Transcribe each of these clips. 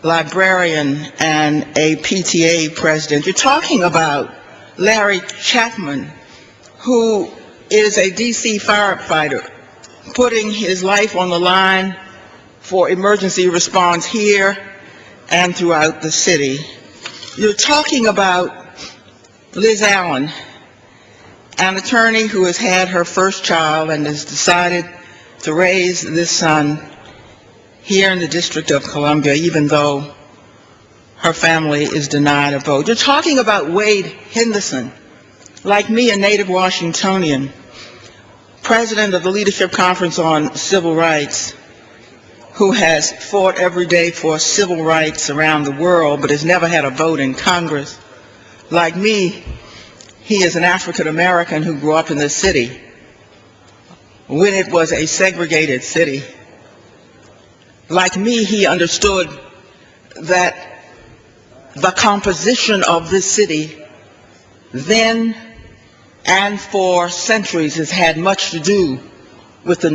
librarian and a PTA president. You're talking about Larry Chapman, who is a DC firefighter, putting his life on the line for emergency response here and throughout the city. You're talking about Liz Allen, an attorney who has had her first child and has decided to raise this son here in the District of Columbia, even though her family is denied a vote. You're talking about Wade Henderson, like me, a native Washingtonian, president of the Leadership Conference on Civil Rights, who has fought every day for civil rights around the world but has never had a vote in Congress. Like me, he is an African American who grew up in this city when it was a segregated city. Like me, he understood that the composition of this city then and for centuries has had much to do with the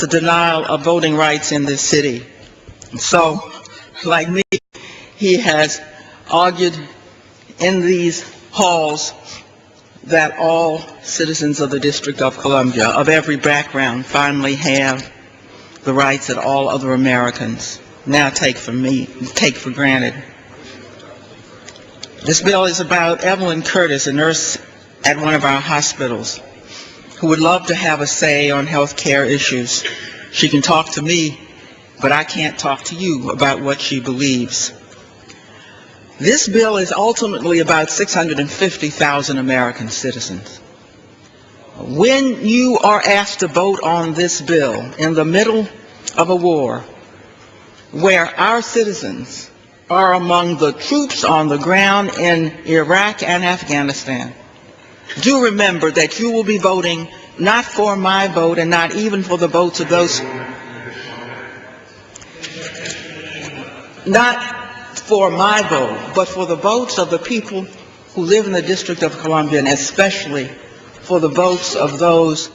denial of voting rights in this city. So, like me, he has argued in these halls that all citizens of the District of Columbia, of every background, finally have the rights that all other Americans now take for granted. This bill is about Evelyn Curtis, a nurse at one of our hospitals, who would love to have a say on health care issues. She can talk to me, but I can't talk to you about what she believes. This bill is ultimately about 650,000 American citizens. When you are asked to vote on this bill in the middle of a war where our citizens are among the troops on the ground in Iraq and Afghanistan, do remember that you will be voting not for my vote and not even for the votes of those, not for my vote, but for the votes of the people who live in the District of Columbia, and especially for the votes of those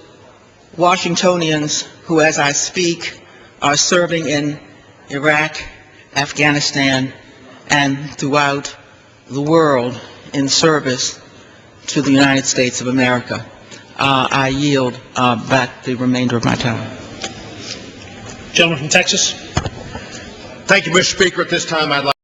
Washingtonians who, as I speak, are serving in Iraq, Afghanistan, and throughout the world in service to the United States of America. I yield back the remainder of my time. Gentleman from Texas. Thank you, Mr. Speaker. At this time, I'd like